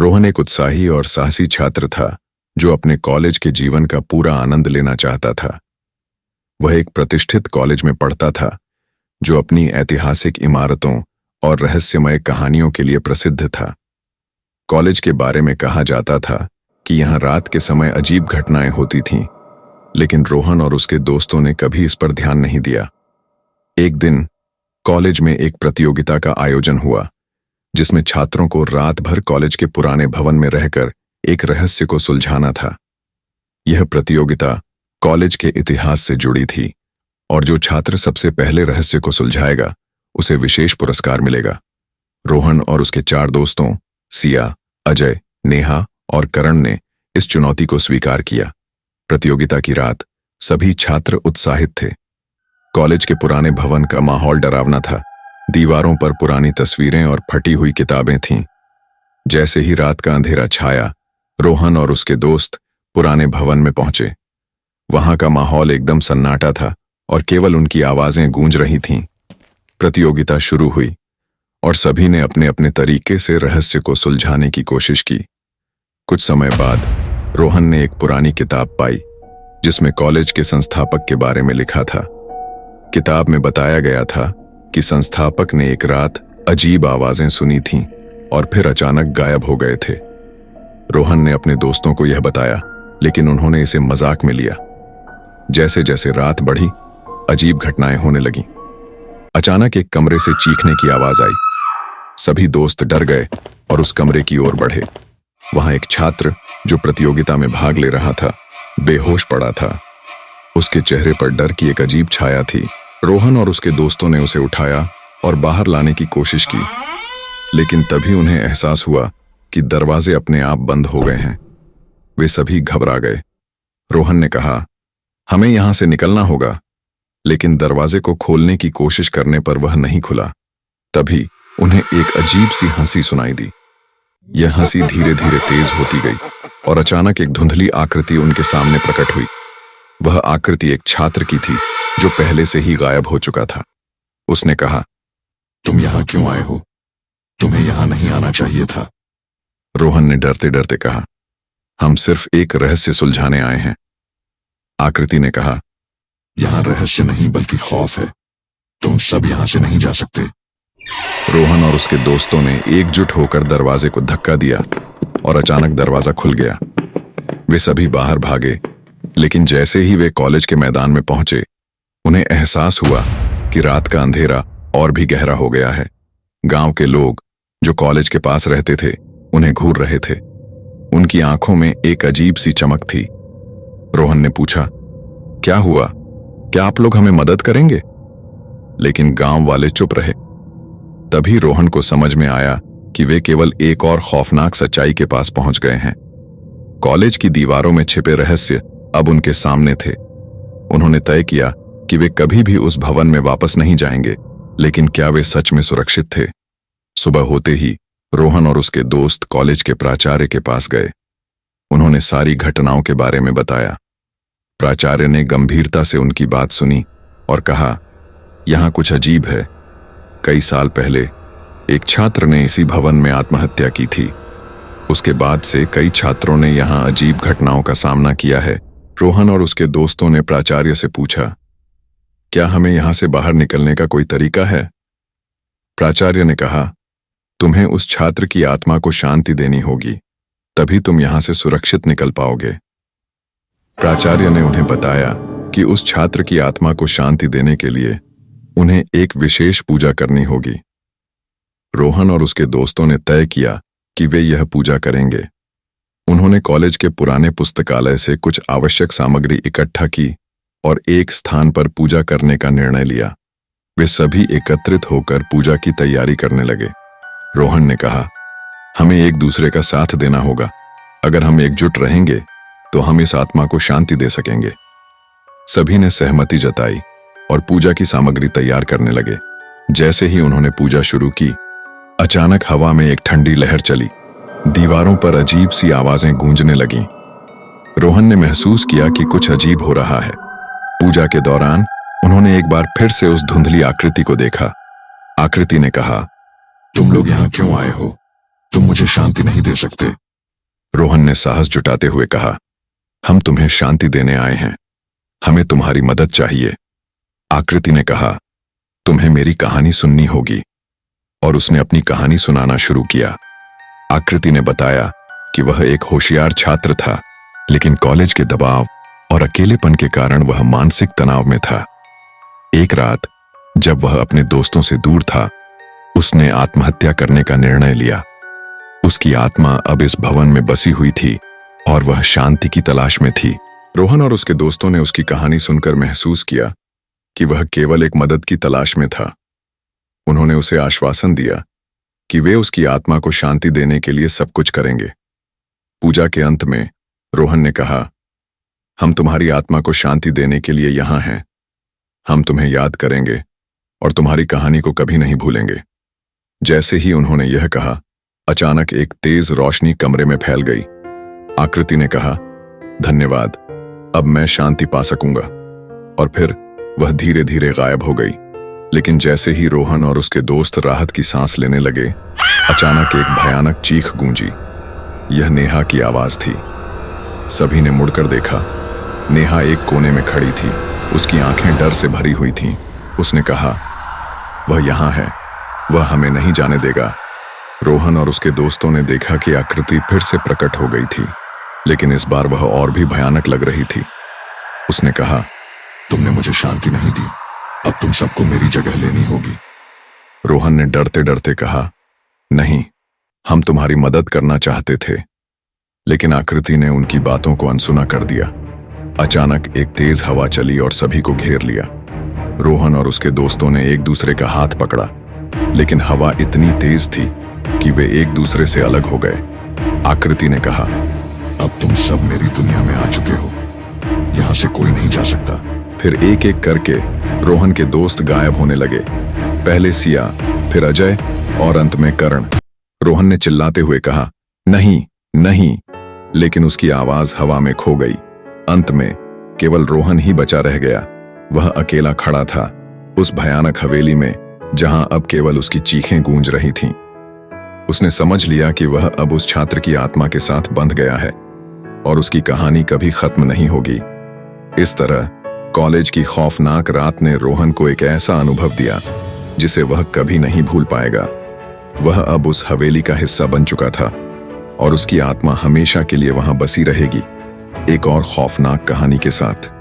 रोहन एक उत्साही और साहसी छात्र था जो अपने कॉलेज के जीवन का पूरा आनंद लेना चाहता था। वह एक प्रतिष्ठित कॉलेज में पढ़ता था जो अपनी ऐतिहासिक इमारतों और रहस्यमय कहानियों के लिए प्रसिद्ध था। कॉलेज के बारे में कहा जाता था कि यहाँ रात के समय अजीब घटनाएं होती थीं, लेकिन रोहन और उसके दोस्तों ने कभी इस पर ध्यान नहीं दिया। एक दिन कॉलेज में एक प्रतियोगिता का आयोजन हुआ जिसमें छात्रों को रात भर कॉलेज के पुराने भवन में रहकर एक रहस्य को सुलझाना था। यह प्रतियोगिता कॉलेज के इतिहास से जुड़ी थी और जो छात्र सबसे पहले रहस्य को सुलझाएगा उसे विशेष पुरस्कार मिलेगा। रोहन और उसके 4 दोस्तों सिया, अजय, नेहा और करण ने इस चुनौती को स्वीकार किया। प्रतियोगिता की रात सभी छात्र उत्साहित थे। कॉलेज के पुराने भवन का माहौल डरावना था। दीवारों पर पुरानी तस्वीरें और फटी हुई किताबें थीं। जैसे ही रात का अंधेरा छाया, रोहन और उसके दोस्त पुराने भवन में पहुंचे। वहां का माहौल एकदम सन्नाटा था और केवल उनकी आवाजें गूंज रही थीं। प्रतियोगिता शुरू हुई और सभी ने अपने अपने तरीके से रहस्य को सुलझाने की कोशिश की। कुछ समय बाद रोहन ने एक पुरानी किताब पाई जिसमें कॉलेज के संस्थापक के बारे में लिखा था। किताब में बताया गया था कि संस्थापक ने एक रात अजीब आवाजें सुनी थीं और फिर अचानक गायब हो गए थे। रोहन ने अपने दोस्तों को यह बताया, लेकिन उन्होंने इसे मजाक में लिया। जैसे जैसे रात बढ़ी, अजीब घटनाएं होने लगीं। अचानक एक कमरे से चीखने की आवाज आई। सभी दोस्त डर गए और उस कमरे की ओर बढ़े। वहां एक छात्र जो प्रतियोगिता में भाग ले रहा था, बेहोश पड़ा था। उसके चेहरे पर डर की एक अजीब छाया थी। रोहन और उसके दोस्तों ने उसे उठाया और बाहर लाने की कोशिश की, लेकिन तभी उन्हें एहसास हुआ कि दरवाजे अपने आप बंद हो गए हैं। वे सभी घबरा गए। रोहन ने कहा, हमें यहां से निकलना होगा, लेकिन दरवाजे को खोलने की कोशिश करने पर वह नहीं खुला। तभी उन्हें एक अजीब सी हंसी सुनाई दी। यह हंसी धीरे धीरे तेज होती गई और अचानक एक धुंधली आकृति उनके सामने प्रकट हुई। वह आकृति एक छात्र की थी जो पहले से ही गायब हो चुका था। उसने कहा, तुम यहां क्यों आए हो? तुम्हें यहां नहीं आना चाहिए था। रोहन ने डरते डरते कहा, हम सिर्फ एक रहस्य सुलझाने आए हैं। आकृति ने कहा, यहां रहस्य नहीं बल्कि खौफ है। तुम सब यहां से नहीं जा सकते। रोहन और उसके दोस्तों ने एकजुट होकर दरवाजे को धक्का दिया और अचानक दरवाजा खुल गया। वे सभी बाहर भागे, लेकिन जैसे ही वे कॉलेज के मैदान में पहुंचे, उन्हें एहसास हुआ कि रात का अंधेरा और भी गहरा हो गया है। गांव के लोग जो कॉलेज के पास रहते थे उन्हें घूर रहे थे। उनकी आंखों में एक अजीब सी चमक थी। रोहन ने पूछा, क्या हुआ? क्या आप लोग हमें मदद करेंगे? लेकिन गांव वाले चुप रहे। तभी रोहन को समझ में आया कि वे केवल एक और खौफनाक सच्चाई के पास पहुंच गए हैं। कॉलेज की दीवारों में छिपे रहस्य अब उनके सामने थे। उन्होंने तय किया कि वे कभी भी उस भवन में वापस नहीं जाएंगे, लेकिन क्या वे सच में सुरक्षित थे? सुबह होते ही रोहन और उसके दोस्त कॉलेज के प्राचार्य के पास गए। उन्होंने सारी घटनाओं के बारे में बताया। प्राचार्य ने गंभीरता से उनकी बात सुनी और कहा, यहां कुछ अजीब है। कई साल पहले एक छात्र ने इसी भवन में आत्महत्या की थी। उसके बाद से कई छात्रों ने यहां अजीब घटनाओं का सामना किया है। रोहन और उसके दोस्तों ने प्राचार्य से पूछा, क्या हमें यहां से बाहर निकलने का कोई तरीका है? प्राचार्य ने कहा, तुम्हें उस छात्र की आत्मा को शांति देनी होगी, तभी तुम यहां से सुरक्षित निकल पाओगे। प्राचार्य ने उन्हें बताया कि उस छात्र की आत्मा को शांति देने के लिए उन्हें एक विशेष पूजा करनी होगी। रोहन और उसके दोस्तों ने तय किया कि वे यह पूजा करेंगे। उन्होंने कॉलेज के पुराने पुस्तकालय से कुछ आवश्यक सामग्री इकट्ठा की और एक स्थान पर पूजा करने का निर्णय लिया। वे सभी एकत्रित होकर पूजा की तैयारी करने लगे। रोहन ने कहा, हमें एक दूसरे का साथ देना होगा। अगर हम एकजुट रहेंगे तो हम इस आत्मा को शांति दे सकेंगे। सभी ने सहमति जताई और पूजा की सामग्री तैयार करने लगे। जैसे ही उन्होंने पूजा शुरू की, अचानक हवा में एक ठंडी लहर चली। दीवारों पर अजीब सी आवाजें गूंजने लगीं। रोहन ने महसूस किया कि कुछ अजीब हो रहा है। पूजा के दौरान उन्होंने एक बार फिर से उस धुंधली आकृति को देखा। आकृति ने कहा, तुम लोग यहां क्यों आए हो? तुम मुझे शांति नहीं दे सकते। रोहन ने साहस जुटाते हुए कहा, हम तुम्हें शांति देने आए हैं, हमें तुम्हारी मदद चाहिए। आकृति ने कहा, तुम्हें मेरी कहानी सुननी होगी। और उसने अपनी कहानी सुनाना शुरू किया। आकृति ने बताया कि वह एक होशियार छात्र था, लेकिन कॉलेज के दबाव और अकेलेपन के कारण वह मानसिक तनाव में था। एक रात जब वह अपने दोस्तों से दूर था, उसने आत्महत्या करने का निर्णय लिया। उसकी आत्मा अब इस भवन में बसी हुई थी और वह शांति की तलाश में थी। रोहन और उसके दोस्तों ने उसकी कहानी सुनकर महसूस किया कि वह केवल एक मदद की तलाश में था। उन्होंने उसे आश्वासन दिया कि वे उसकी आत्मा को शांति देने के लिए सब कुछ करेंगे। पूजा के अंत में रोहन ने कहा, हम तुम्हारी आत्मा को शांति देने के लिए यहां हैं। हम तुम्हें याद करेंगे और तुम्हारी कहानी को कभी नहीं भूलेंगे। जैसे ही उन्होंने यह कहा, अचानक एक तेज रोशनी कमरे में फैल गई। आकृति ने कहा, धन्यवाद, अब मैं शांति पा सकूंगा। और फिर वह धीरे धीरे गायब हो गई। लेकिन जैसे ही रोहन और उसके दोस्त राहत की सांस लेने लगे, अचानक एक भयानक चीख गूंजी। यह नेहा की आवाज थी। सभी ने मुड़कर देखा। नेहा एक कोने में खड़ी थी, उसकी आंखें डर से भरी हुई थीं। उसने कहा, वह यहां है, वह हमें नहीं जाने देगा। रोहन और उसके दोस्तों ने देखा कि आकृति फिर से प्रकट हो गई थी, लेकिन इस बार वह और भी भयानक लग रही थी। उसने कहा, तुमने मुझे शांति नहीं दी, अब तुम सबको मेरी जगह लेनी होगी। रोहन ने डरते डरते कहा, नहीं, हम तुम्हारी मदद करना चाहते थे। लेकिन आकृति ने उनकी बातों को अनसुना कर दिया। अचानक एक तेज हवा चली और सभी को घेर लिया। रोहन और उसके दोस्तों ने एक दूसरे का हाथ पकड़ा, लेकिन हवा इतनी तेज थी कि वे एक दूसरे से अलग हो गए। आकृति ने कहा, अब तुम सब मेरी दुनिया में आ चुके हो, यहां से कोई नहीं जा सकता। फिर एक एक करके रोहन के दोस्त गायब होने लगे। पहले सिया, फिर अजय और अंत में करण। रोहन ने चिल्लाते हुए कहा, नहीं नहीं, लेकिन उसकी आवाज हवा में खो गई। अंत में केवल रोहन ही बचा रह गया। वह अकेला खड़ा था उस भयानक हवेली में, जहां अब केवल उसकी चीखें गूंज रही थीं। उसने समझ लिया कि वह अब उस छात्र की आत्मा के साथ बंध गया है और उसकी कहानी कभी खत्म नहीं होगी। इस तरह कॉलेज की खौफनाक रात ने रोहन को एक ऐसा अनुभव दिया जिसे वह कभी नहीं भूल पाएगा। वह अब उस हवेली का हिस्सा बन चुका था और उसकी आत्मा हमेशा के लिए वहां बसी रहेगी, एक और खौफनाक कहानी के साथ।